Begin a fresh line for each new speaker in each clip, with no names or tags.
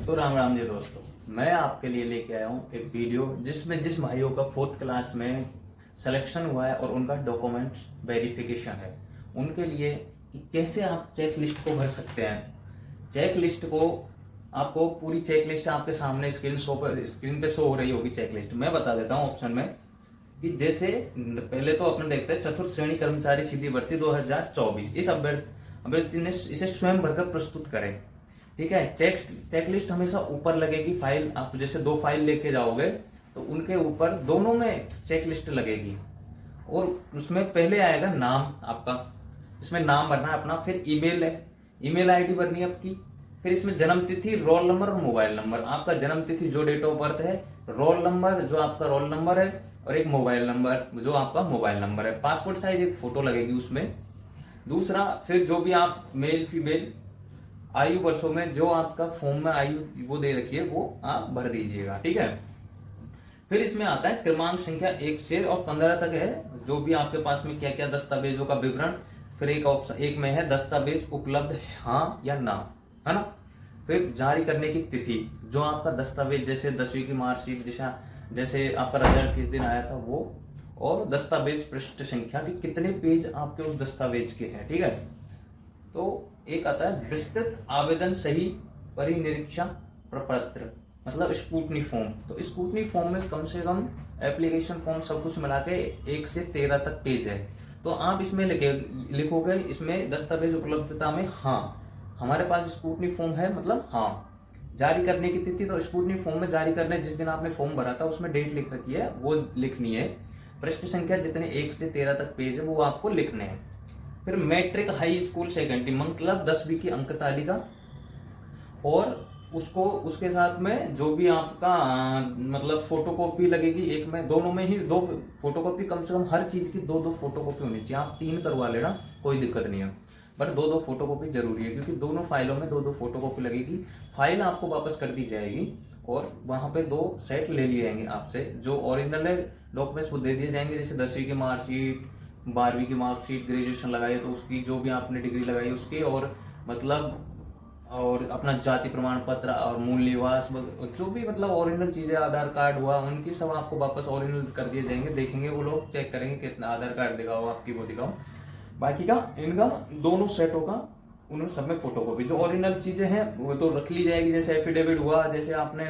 तो राम राम जी दोस्तों, मैं आपके लिए लेके आया हूँ एक वीडियो जिसमें जिस भाइयों का 4th क्लास में सिलेक्शन हुआ है और उनका डॉक्यूमेंट्स वेरिफिकेशन है, उनके लिए कि कैसे आप चेक लिस्ट को भर सकते हैं। चेक लिस्ट को आपको पूरी चेक लिस्ट आपके सामने स्क्रीन पे शो हो रही होगी। चेक लिस्ट मैं बता देता हूँ ऑप्शन में कि जैसे पहले तो अपन देखते हैं चतुर्थ श्रेणी कर्मचारी सीधी भर्ती 2024। इस अभ्यर्थी ने इसे स्वयं भरकर प्रस्तुत करें। ठीक है, चेकलिस्ट हमेशा ऊपर लगेगी। फाइल आप जैसे 2 फाइल लेके जाओगे तो उनके ऊपर दोनों में चेकलिस्ट लगेगी और उसमें पहले आएगा नाम आपका। इसमें नाम भरना है अपना, फिर ईमेल है, ईमेल आईडी भरनी है आपकी, फिर इसमें जन्म तिथि, रोल नंबर और मोबाइल नंबर। आपका जन्म तिथि जो डेट ऑफ बर्थ है, रोल नंबर जो आपका रोल नंबर है और एक मोबाइल नंबर जो आपका मोबाइल नंबर है। पासपोर्ट साइज एक फोटो लगेगी उसमें। दूसरा, फिर जो भी आप मेल फीमेल आयु वर्षों में जो आपका फॉर्म में आयु वो दे रखी है वो आप भर दीजिएगा। ठीक है, फिर इसमें आता है क्रमांक संख्या 1 से और 15 तक है, जो भी आपके पास में क्या क्या दस्तावेजों का विवरण। फिर एक ऑप्शन एक में है दस्तावेज उपलब्ध है हाँ या ना, है ना। फिर जारी करने की तिथि, जो आपका दस्तावेज जैसे 10वीं की मार्कशीट जैसे आपका रिजल्ट किस दिन आया था वो, और दस्तावेज पृष्ठ संख्या कि कितने पेज आपके उस दस्तावेज के हैं। ठीक है, तो एक आता है विस्तृत आवेदन सही परिनिरीक्षा प्रपत्र, मतलब स्कूटनी फॉर्म। तो स्कूटनी फॉर्म में कम से कम एप्लीकेशन फॉर्म सब कुछ मिला के 1 से 13 तक पेज है। तो आप इसमें लिखोगे इसमें दस्तावेज उपलब्धता में हाँ, हमारे पास स्कूटनी फॉर्म है, मतलब हाँ। जारी करने की तिथि, तो स्कूटनी फॉर्म में जारी करने जिस दिन आपने फॉर्म भरा था उसमें डेट लिख रखी है, वो लिखनी है। पृष्ठ संख्या जितने 1 से 13 तक पेज है वो आपको लिखने हैं। फिर मैट्रिक हाई स्कूल सेकेंडरी, मतलब 10वीं की अंक तालिका, और उसको उसके साथ में जो भी आपका मतलब फोटोकॉपी लगेगी। एक में दोनों में ही 2 फोटोकॉपी, कम से कम हर चीज की 2-2 फोटोकॉपी होनी चाहिए। आप 3 करवा लेना, कोई दिक्कत नहीं है, बट 2-2 फोटोकॉपी जरूरी है क्योंकि दोनों फाइलों में 2-2 फोटोकॉपी लगेगी। फाइल आपको वापस कर दी जाएगी और वहां पे 2 सेट ले लिए जाएंगे आपसे। जो ओरिजिनल है डॉक्यूमेंट्स वो दे दिए जाएंगे, जैसे 10वीं की मार्कशीट, 12वीं की मार्कशीट, ग्रेजुएशन लगाई है तो उसकी, जो भी आपने डिग्री लगाई है उसकी, और मतलब और अपना जाति प्रमाण पत्र और मूल निवास, जो भी मतलब ओरिजिनल चीजें, आधार कार्ड हुआ, उनकी सब आपको वापस ओरिजिनल कर दिए जाएंगे। देखेंगे वो लोग, चेक करेंगे कितना आधार कार्ड दिखाओ आपकी, वो दिखाओ। बाकी का इनका दोनों सेटों का उन्होंने सब में फोटोकॉपी, जो ओरिजिनल चीजें हैं वो तो रख ली जाएगी। जैसे एफिडेविट हुआ, जैसे आपने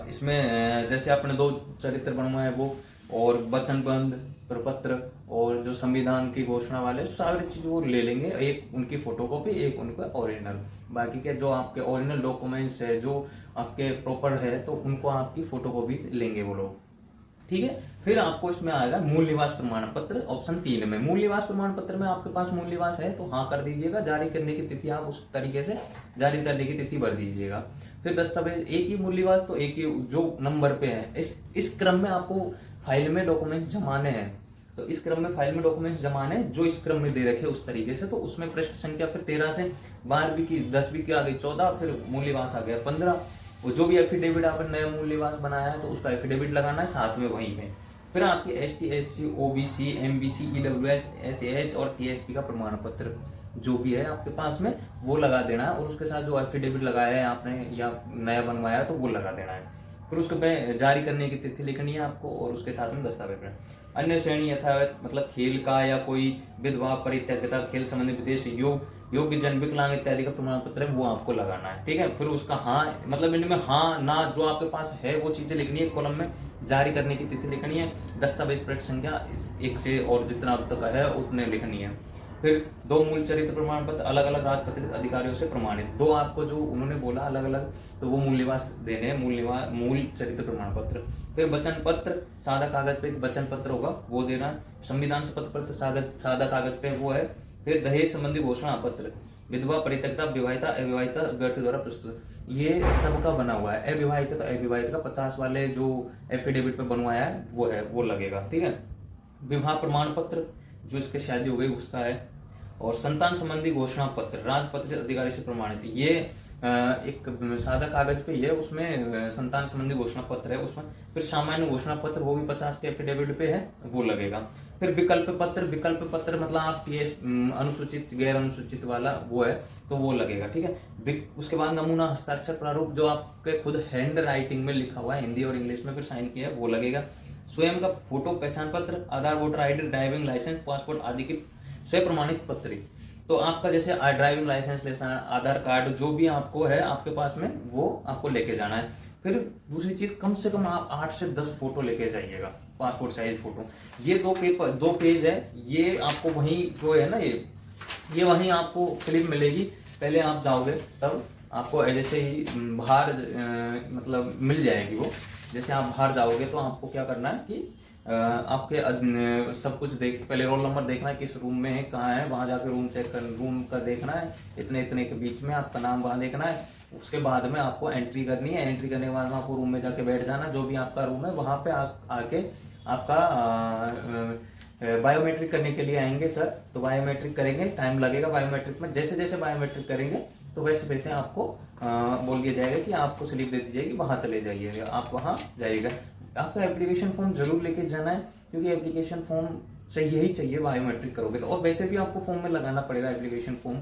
इसमें जैसे आपने 2 चरित्र बनवाए वो, और वचनबंध प्रपत्र, और जो संविधान की घोषणा वाले सारी चीज वो ले लेंगे, एक उनकी फोटोकॉपी, एक उनका ओरिजिनल। बाकी के जो आपके ओरिजिनल डॉक्यूमेंट्स है, जो आपके प्रॉपर है, तो उनको आपकी फोटोकॉपी लेंगे वो लोग। ठीक है, फिर आपको इसमें आएगा मूल निवास प्रमाण पत्र, ऑप्शन 3 में। मूल निवास प्रमाण पत्र में आपके पास मूल निवास है तो हाँ कर दीजिएगा। जारी करने की तिथि आप उस तरीके से जारी करने की तिथि भर दीजिएगा। फिर दस्तावेज एक ही मूल निवास, तो एक ही जो नंबर पे है। इस क्रम में आपको फाइल में डॉक्यूमेंट जमाने हैं, तो इस क्रम में फाइल में डॉक्यूमेंट्स जमाने जो इस क्रम में दे रखे उस तरीके से। तो उसमें पृष्ठ संख्या फिर 13 से 12वीं की, 10वीं की आ गई 14, फिर मूल निवास आ गया 15। वो जो भी एफिडेविट आपने नया मूल निवास बनाया है तो उसका एफिडेविट लगाना है साथ में वहीं पे। फिर आपकी ST SC OBC MBC EWS SAH और TSP का प्रमाण पत्र जो भी है आपके पास में वो लगा देना है, और उसके साथ जो एफिडेविट लगाया है आपने या नया बनवाया तो वो लगा देना है। फिर उसके पे जारी करने की तिथि लिखनी है आपको, और उसके साथ में दस्तावेज। अन्य श्रेणी यथावत, मतलब खेल का या कोई विधवा परित्यक्ता, खेल संबंधी विदेश योग्य जन, विकलांग इत्यादि का प्रमाण पत्र है वो आपको लगाना है। ठीक है, फिर उसका हाँ, मतलब इनमें हाँ ना जो आपके पास है वो चीजें लिखनी है कॉलम में। जारी करने की तिथि लिखनी है, दस्तावेज पृष्ठ संख्या 1 से और जितना अब तक है उतने लिखनी है। फिर 2 मूल चरित्र प्रमाण पत्र अलग अलग राजपत्रित अधिकारियों से प्रमाणित, 2 आपको जो उन्होंने बोला अलग अलग, तो वो मूल निवास देने हैं, मूल चरित्र प्रमाण पत्र। फिर वचन पत्र, सादा कागज पे एक वचन पत्र होगा वो देना। संविधान शपथ पत्र सादा कागज पे वो है। फिर दहेज संबंधी घोषणा पत्र, विधवा परित्यक्ता विवाहिता अविवाहिता अभ्यर्थी द्वारा प्रस्तुत, ये सबका बना हुआ है। अविवाहित तो अविवाहित का 50 वाले जो एफिडेविट पे बनवाया है वो है, वो लगेगा। ठीक है, विवाह प्रमाण पत्र जो इसके शादी हो गई उसका है, और संतान संबंधी घोषणा पत्र राजपत्रित अधिकारी से प्रमाणित, ये एक सादा कागज पे ही है, उसमें संतान संबंधी घोषणा पत्र है उसमें। फिर सामान्य घोषणा पत्र वो भी 50 के एफिडेविट पे है, वो लगेगा। फिर विकल्प पत्र, विकल्प पत्र मतलब आपकी अनुसूचित गैर अनुसूचित वाला वो है, तो वो लगेगा, ठीक है। उसके बाद नमूना हस्ताक्षर प्रारूप जो आपके खुद हैंड राइटिंग में लिखा हुआ है, हिंदी और इंग्लिश में फिर साइन किया है, वो लगेगा। स्वयं का फोटो पहचान पत्र, Aadhaar, voter ID, driving licence, passport आदि की स्वयं प्रमाणित पत्र। तो आपका जैसे ड्राइविंग लाइसेंस लेना, आधार कार्ड जो भी आपको है आपके पास में, वो आपको लेके जाना है। फिर दूसरी चीज, कम से कम आप 8 से 10 फोटो लेके जाइएगा, पासपोर्ट साइज फोटो। ये 2 पेज है, ये आपको वहीं जो है ना, ये वहीं आपको स्लिप मिलेगी। पहले आप जाओगे तब आपको जैसे ही बाहर मतलब मिल जाएगी वो। जैसे आप बाहर जाओगे तो आपको क्या करना है कि आपके सब कुछ देख, पहले रोल नंबर देखना है, किस रूम में है, कहाँ है, वहां जाके रूम चेक कर, रूम का देखना है, इतने इतने के बीच में आपका नाम वहां देखना है। उसके बाद में आपको एंट्री करनी है, एंट्री करने के बाद आपको रूम में जाके बैठ जाना, जो भी आपका रूम है वहां पे आके आपका बायोमेट्रिक करने के लिए आएंगे सर, तो बायोमेट्रिक करेंगे, टाइम लगेगा बायोमेट्रिक में। जैसे जैसे बायोमेट्रिक करेंगे तो वैसे वैसे आपको बोल दिया जाएगा कि आपको स्लिप दे दी जाएगी, वहां चले जाइएगा, आप वहां जाइएगा। आपका एप्लीकेशन फॉर्म जरूर लेके जाना है, क्योंकि एप्लीकेशन फॉर्म चाहिए ही चाहिए बायोमेट्रिक करोगे तो। और वैसे भी आपको फॉर्म में लगाना पड़ेगा एप्लीकेशन फॉर्म,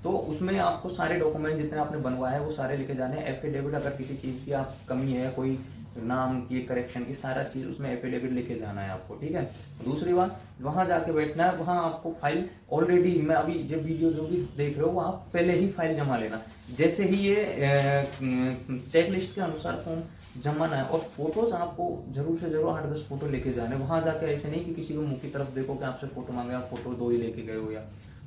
तो उसमें आपको सारे डॉक्यूमेंट जितने आपने बनवाए हैं वो सारे लेके जाने हैं। एफिडेविट, अगर किसी चीज़ की आप कमी है, कोई नाम की करेक्शन की, सारा चीज उसमें एफिडेविट लेके जाना है आपको, ठीक है। दूसरी बात, वहां जाके बैठना है, वहां आपको फाइल ऑलरेडी, मैं अभी जो वीडियो जो भी देख रहे हो वहां पहले ही फाइल जमा लेना। जैसे ही ये चेकलिस्ट के अनुसार फॉर्म जमाना है। और फोटोज आपको जरूर से जरूर 8-10 फोटो लेके जाने। वहां जाके ऐसे नहीं कि किसी को मुंह की तरफ देखो कि आपसे फोटो मांगे, आप फोटो 2 ही लेके गए हो, या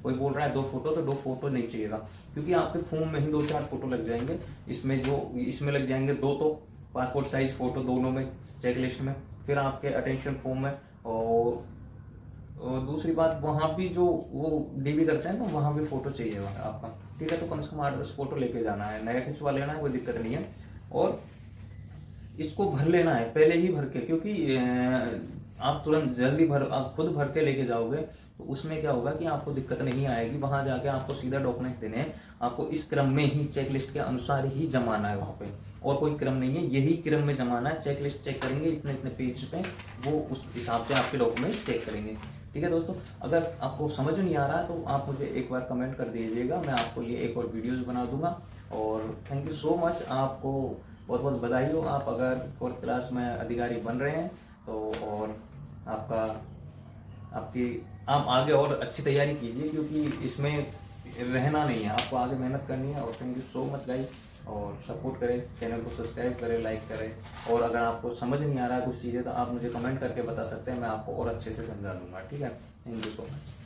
कोई बोल रहा है 2 फोटो, तो 2 फोटो नहीं चाहिएगा, क्योंकि आपके फॉर्म में ही 2-4 फोटो लग जाएंगे। इसमें लग जाएंगे 2 तो पासपोर्ट साइज फोटो दोनों में, चेकलिस्ट में, फिर आपके अटेंशन फॉर्म में। और दूसरी बात, वहां भी जो वो डीबी करते हैं तो वहां भी फोटो चाहिए आपका, ठीक है। तो कम से कम 8-10 फोटो लेके जाना है, नया खिंचवा लेना है, कोई दिक्कत नहीं है। और इसको भर लेना है पहले ही भर के, क्योंकि आप तुरंत जल्दी आप खुद भर के लेके जाओगे तो उसमें क्या होगा कि आपको दिक्कत नहीं आएगी। वहां जाके आपको सीधा डॉक्यूमेंट देने हैं, आपको इस क्रम में ही चेकलिस्ट के अनुसार ही जमाना है वहां पे, और कोई क्रम नहीं है, यही क्रम में जमाना है। चेकलिस्ट चेक करेंगे इतने इतने पेज पे, वो उस हिसाब से आपके डॉक्यूमेंट चेक करेंगे, ठीक है दोस्तों। अगर आपको समझ नहीं आ रहा तो आप मुझे एक बार कमेंट कर दीजिएगा, मैं आपको ये एक और वीडियोस बना दूंगा। और थैंक यू सो मच, आपको बहुत बहुत बधाई हो, आप अगर 4th क्लास में अधिकारी बन रहे हैं तो। और आप आगे और अच्छी तैयारी कीजिए, क्योंकि इसमें रहना नहीं है, आपको आगे मेहनत करनी है। और thank you so much guys, और सपोर्ट करें, चैनल को सब्सक्राइब करें, लाइक करें। और अगर आपको समझ नहीं आ रहा है कुछ चीज़ें तो आप मुझे कमेंट करके बता सकते हैं, मैं आपको और अच्छे से समझा दूंगा, ठीक है। Thank you so much.